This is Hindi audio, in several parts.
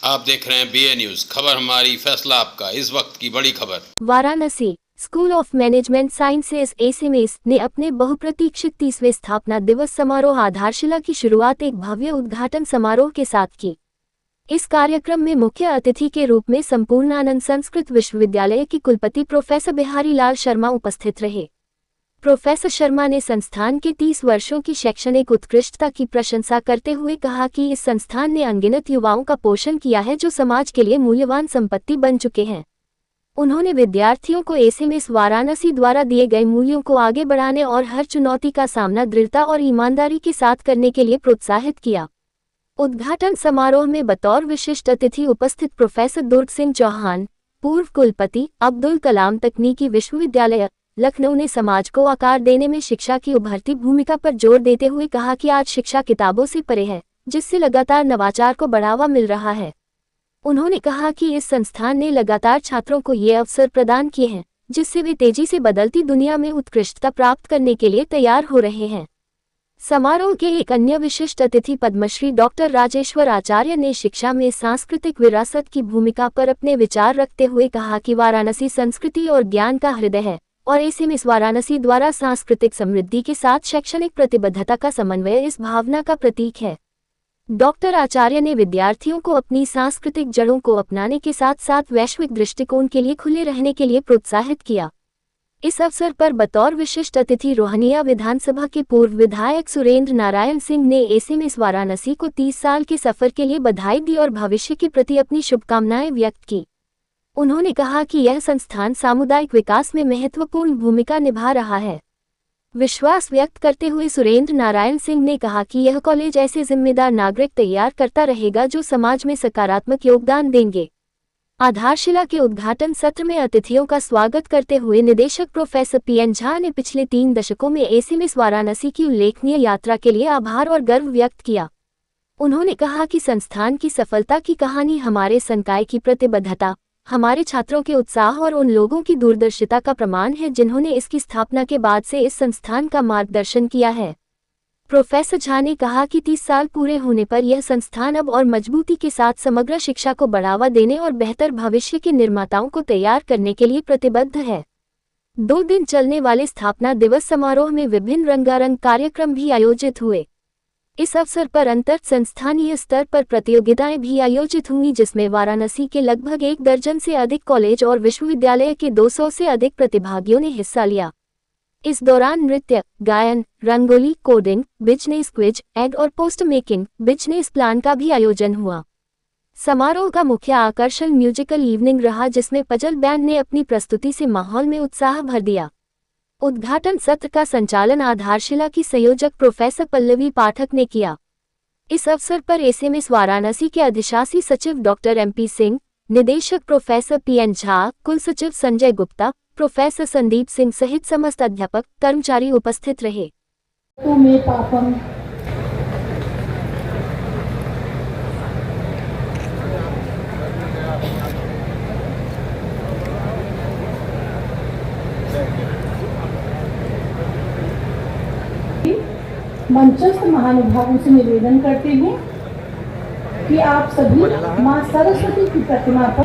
आप देख रहे हैं BA न्यूज, खबर हमारी फैसला आपका। इस वक्त की बड़ी खबर। Varanasi school of management sciences SMS ने अपने बहुप्रतीक्षित 30वें स्थापना दिवस समारोह आधारशिला की शुरुआत एक भव्य उद्घाटन समारोह के साथ की। इस कार्यक्रम में मुख्य अतिथि के रूप में संपूर्णानंद संस्कृत विश्वविद्यालय की कुलपति प्रोफेसर बिहारी लाल शर्मा उपस्थित रहे। प्रोफेसर शर्मा ने संस्थान के 30 वर्षों की शैक्षणिक उत्कृष्टता की प्रशंसा करते हुए कहा कि इस संस्थान ने अनगिनत युवाओं का पोषण किया है जो समाज के लिए मूल्यवान संपत्ति बन चुके हैं। उन्होंने विद्यार्थियों को एसएमएस वाराणसी द्वारा दिए गए मूल्यों को आगे बढ़ाने और हर चुनौती का सामना दृढ़ता और ईमानदारी के साथ करने के लिए प्रोत्साहित किया। उद्घाटन समारोह में बतौर विशिष्ट अतिथि उपस्थित प्रोफेसर दुर्ग सिंह चौहान, पूर्व कुलपति, अब्दुल कलाम तकनीकी विश्वविद्यालय लखनऊ ने समाज को आकार देने में शिक्षा की उभरती भूमिका पर जोर देते हुए कहा कि आज शिक्षा किताबों से परे है, जिससे लगातार नवाचार को बढ़ावा मिल रहा है। उन्होंने कहा कि इस संस्थान ने लगातार छात्रों को ये अवसर प्रदान किए हैं जिससे वे तेजी से बदलती दुनिया में उत्कृष्टता प्राप्त करने के लिए तैयार हो रहे हैं। समारोह के एक अन्य विशिष्ट अतिथि पद्मश्री डॉक्टर राजेश्वर आचार्य ने शिक्षा में सांस्कृतिक विरासत की भूमिका पर अपने विचार रखते हुए कहा कि वाराणसी संस्कृति और ज्ञान का हृदय है और एसएमएस वाराणसी द्वारा सांस्कृतिक समृद्धि के साथ शैक्षणिक प्रतिबद्धता का समन्वय इस भावना का प्रतीक है। डॉक्टर आचार्य ने विद्यार्थियों को अपनी सांस्कृतिक जड़ों को अपनाने के साथ साथ वैश्विक दृष्टिकोण के लिए खुले रहने के लिए प्रोत्साहित किया। इस अवसर पर बतौर विशिष्ट अतिथि रोहनिया विधानसभा के पूर्व विधायक सुरेंद्र नारायण सिंह ने एसएमएस वाराणसी को 30 साल के सफर के लिए बधाई दी और भविष्य के प्रति अपनी शुभकामनाएं व्यक्त की। उन्होंने कहा कि यह संस्थान सामुदायिक विकास में महत्वपूर्ण भूमिका निभा रहा है। विश्वास व्यक्त करते हुए सुरेंद्र नारायण सिंह ने कहा कि यह कॉलेज ऐसे जिम्मेदार नागरिक तैयार करता रहेगा जो समाज में सकारात्मक योगदान देंगे। आधारशिला के उद्घाटन सत्र में अतिथियों का स्वागत करते हुए निदेशक प्रोफेसर PN झा ने पिछले 3 दशकों में एसएमएस वाराणसी की उल्लेखनीय यात्रा के लिए आभार और गर्व व्यक्त किया। उन्होंने कहा कि संस्थान की सफलता की कहानी हमारे संकाय की प्रतिबद्धता, हमारे छात्रों के उत्साह और उन लोगों की दूरदर्शिता का प्रमाण है जिन्होंने इसकी स्थापना के बाद से इस संस्थान का मार्गदर्शन किया है। प्रोफेसर झा ने कहा कि 30 साल पूरे होने पर यह संस्थान अब और मजबूती के साथ समग्र शिक्षा को बढ़ावा देने और बेहतर भविष्य के निर्माताओं को तैयार करने के लिए प्रतिबद्ध है। 2 दिन चलने वाले स्थापना दिवस समारोह में विभिन्न रंगारंग कार्यक्रम भी आयोजित हुए। इस अवसर पर अंतर संस्थानीय स्तर पर प्रतियोगिताएं भी आयोजित हुई जिसमें वाराणसी के लगभग 1 दर्जन से अधिक कॉलेज और विश्वविद्यालय के 200 से अधिक प्रतिभागियों ने हिस्सा लिया। इस दौरान नृत्य, गायन, rangoli, coding, business quiz, egg और पोस्ट मेकिंग, बिजनेस प्लान का भी आयोजन हुआ। समारोह का मुख्य आकर्षण म्यूजिकल इवनिंग रहा जिसमें पजल बैंड ने अपनी प्रस्तुति से माहौल में उत्साह भर दिया। उद्घाटन सत्र का संचालन आधारशिला की संयोजक प्रोफेसर पल्लवी पाठक ने किया। इस अवसर पर एसएमएस वाराणसी के अधिशासी सचिव डॉक्टर MP सिंह, निदेशक प्रोफेसर PN झा, कुलसचिव संजय गुप्ता, प्रोफेसर संदीप सिंह सहित समस्त अध्यापक कर्मचारी उपस्थित रहे। मंचस्थ महानुभावों से निवेदन करती हूँ कि आप सभी मां सरस्वती की प्रतिमा पर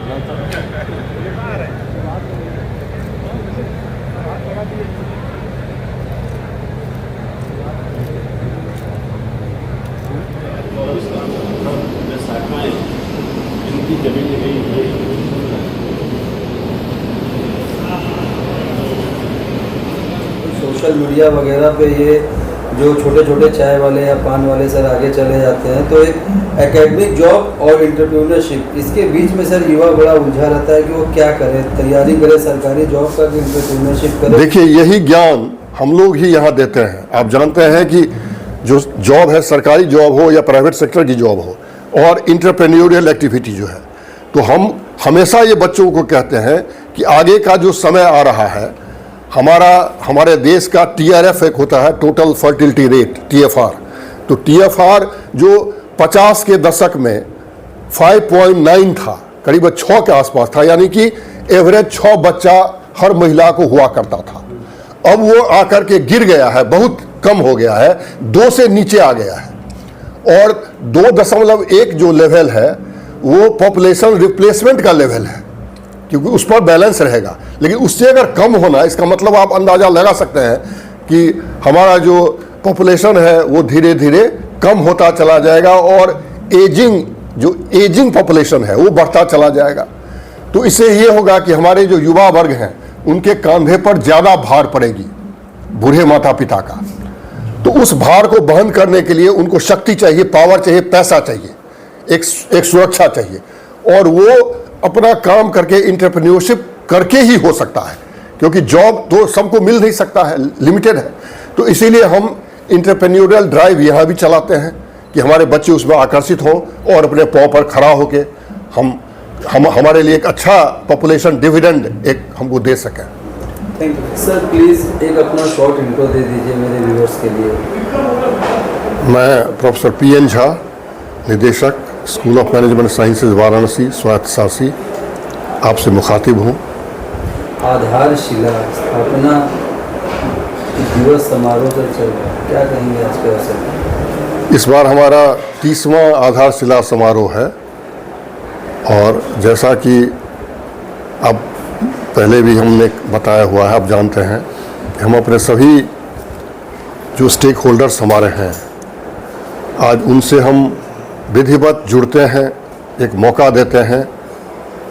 सोशल मीडिया वगैरह पे ये जो छोटे छोटे चाय वाले या पान वाले सर आगे चले जाते हैं, तो एक एकेडमिक जॉब और एंटरप्रेन्योरशिप, इसके बीच में सर युवा बड़ा उलझा रहता है कि वो क्या करे, तैयारी करे सरकारी जॉब का कि एंटरप्रेन्योरशिप करे। देखिए, यही ज्ञान हम लोग ही यहाँ देते हैं। आप जानते हैं कि जो जॉब है, सरकारी जॉब हो या प्राइवेट सेक्टर की जॉब हो, और इंटरप्रेन्योरियल एक्टिविटी जो है, तो हम हमेशा ये बच्चों को कहते हैं कि आगे का जो समय आ रहा है, हमारे देश का TRF एक होता है, टोटल फर्टिलिटी रेट, TFR। तो TFR जो 50 के दशक में 5.9 था, करीब 6 के आसपास था, यानी कि एवरेज 6 बच्चा हर महिला को हुआ करता था। अब वो आकर के गिर गया है, बहुत कम हो गया है, 2 से नीचे आ गया है। और 2.1 जो लेवल है वो पॉपुलेशन रिप्लेसमेंट का लेवल है, क्योंकि उस पर बैलेंस रहेगा। लेकिन उससे अगर कम होना, इसका मतलब आप अंदाजा लगा सकते हैं कि हमारा जो पॉपुलेशन है वो धीरे धीरे कम होता चला जाएगा और एजिंग पॉपुलेशन है वो बढ़ता चला जाएगा। तो इससे ये होगा कि हमारे जो युवा वर्ग हैं उनके कंधे पर ज़्यादा भार पड़ेगी बूढ़े माता पिता का। तो उस भार को वहन करने के लिए उनको शक्ति चाहिए, पावर चाहिए, पैसा चाहिए, एक सुरक्षा चाहिए, और वो अपना काम करके एंटरप्रेन्योरशिप करके ही हो सकता है, क्योंकि जॉब तो सबको मिल नहीं सकता है, लिमिटेड है। तो इसीलिए हम एंटरप्रेन्योरियल ड्राइव यहाँ भी चलाते हैं कि हमारे बच्चे उसमें आकर्षित हों और अपने पाँव पर खड़ा होकर हमारे लिए एक अच्छा पॉपुलेशन डिविडेंड एक हमको दे सकें। Thank you sir. प्लीज़ एक अपना शॉर्ट इंट्रो दे दीजिए मेरे व्यूअर्स के लिए। मैं प्रोफेसर PN झा, निदेशक school of management sciences Varanasi स्वायत्तशासी, आपसे मुखातिब हूँ। आधारशिला स्थापना दिवस समारोह पर चल रहा है, क्या कहेंगे आज के अवसर पर? इस बार हमारा 30वां आधारशिला समारोह है, और जैसा कि अब पहले भी हमने बताया हुआ है, आप जानते हैं कि हम अपने सभी जो स्टेक होल्डर्स हमारे हैं आज उनसे हम विधिवत जुड़ते हैं, एक मौका देते हैं,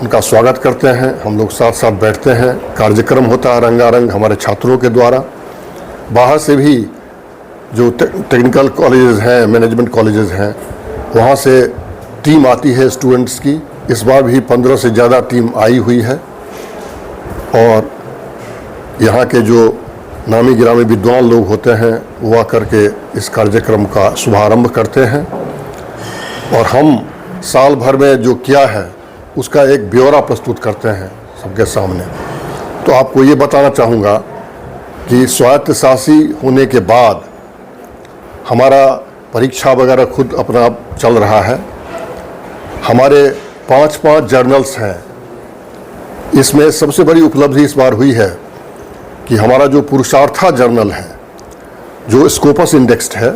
उनका स्वागत करते हैं, हम लोग साथ साथ बैठते हैं, कार्यक्रम होता है रंगारंग हमारे छात्रों के द्वारा। बाहर से भी जो टेक्निकल कॉलेजेस हैं, मैनेजमेंट कॉलेजेस हैं, वहाँ से टीम आती है स्टूडेंट्स की। इस बार भी 15 से ज़्यादा टीम आई हुई है, और यहाँ के जो नामी गिरामी विद्वान लोग होते हैं वो आकर के इस कार्यक्रम का शुभारंभ करते हैं, और हम साल भर में जो किया है उसका एक ब्यौरा प्रस्तुत करते हैं सबके सामने। तो आपको ये बताना चाहूँगा कि स्वायत्तशासी होने के बाद हमारा परीक्षा वगैरह खुद अपना आप चल रहा है। हमारे 5 जर्नल्स हैं। इसमें सबसे बड़ी उपलब्धि इस बार हुई है कि हमारा जो पुरुषार्था जर्नल है, जो स्कोपस इंडेक्स्ड है,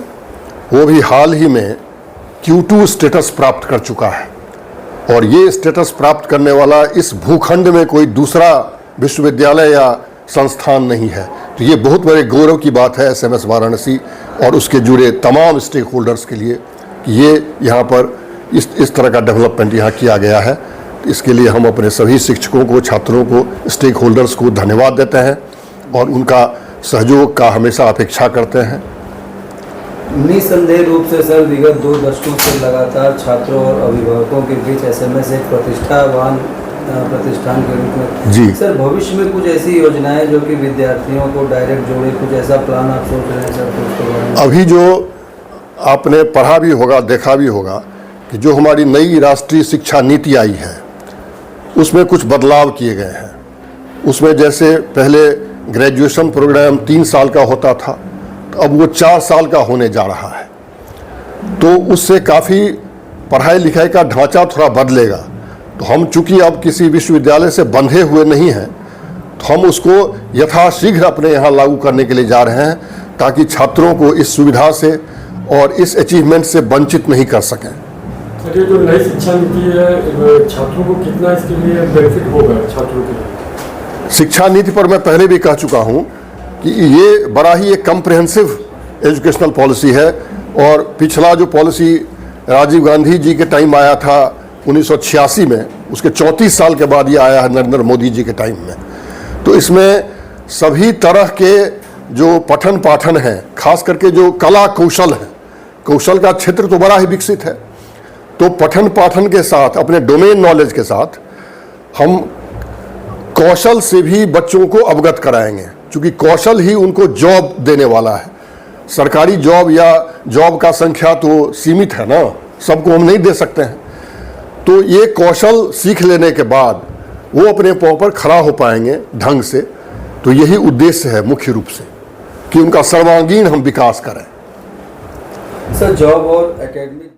वो भी हाल ही में Q2 स्टेटस प्राप्त कर चुका है, और ये स्टेटस प्राप्त करने वाला इस भूखंड में कोई दूसरा विश्वविद्यालय या संस्थान नहीं है। तो ये बहुत बड़े गौरव की बात है SMS वाराणसी और उसके जुड़े तमाम स्टेक होल्डर्स के लिए कि ये यहाँ पर इस तरह का डेवलपमेंट यहाँ किया गया है। इसके लिए हम अपने सभी शिक्षकों को, छात्रों को, स्टेक होल्डर्स को धन्यवाद देते हैं और उनका सहयोग का हमेशा अपेक्षा करते हैं। निसंदेह रूप से सर विगत 2 दशकों से लगातार छात्रों और अभिभावकों के बीच SMS एक प्रतिष्ठावान प्रतिष्ठान के रूप में जी सर, भविष्य में कुछ ऐसी योजनाएं जो कि विद्यार्थियों को डायरेक्ट जोड़े, कुछ ऐसा प्लान आप सोच रहे हैं सर? तो उसके बारे में अभी जो आपने पढ़ा भी होगा, देखा भी होगा कि जो हमारी नई राष्ट्रीय शिक्षा नीति आई है उसमें कुछ बदलाव किए गए हैं। उसमें जैसे पहले ग्रेजुएशन प्रोग्राम 3 साल का होता था, तो अब वो 4 साल का होने जा रहा है। तो उससे काफ़ी पढ़ाई लिखाई का ढांचा थोड़ा बदलेगा। तो हम चूंकि अब किसी विश्वविद्यालय से बंधे हुए नहीं हैं, तो हम उसको यथाशीघ्र अपने यहाँ लागू करने के लिए जा रहे हैं, ताकि छात्रों को इस सुविधा से और इस अचीवमेंट से वंचित नहीं कर सकें। ये जो नई शिक्षा नीति है, छात्रों को कितना इसके लिए बेनिफिट होगा छात्रों के लिए? शिक्षा नीति पर मैं पहले भी कह चुका हूँ कि ये बड़ा ही एक कम्प्रिहेंसिव एजुकेशनल पॉलिसी है, और पिछला जो पॉलिसी राजीव गांधी जी के टाइम आया था 1986 में, उसके 34 साल के बाद ये आया है नरेंद्र मोदी जी के टाइम में। तो इसमें सभी तरह के जो पठन पाठन हैं, खास करके जो कला कौशल है, कौशल का क्षेत्र तो बड़ा ही विकसित है। तो पठन पाठन के साथ, अपने डोमेन नॉलेज के साथ, हम कौशल से भी बच्चों को अवगत कराएंगे, क्योंकि कौशल ही उनको जॉब देने वाला है। सरकारी जॉब या जॉब का संख्या तो सीमित है ना, सबको हम नहीं दे सकते हैं। तो ये कौशल सीख लेने के बाद वो अपने पाँव पर खड़ा हो पाएंगे ढंग से। तो यही उद्देश्य है मुख्य रूप से कि उनका सर्वांगीण हम विकास करें। सर, जॉब और एकेडमिक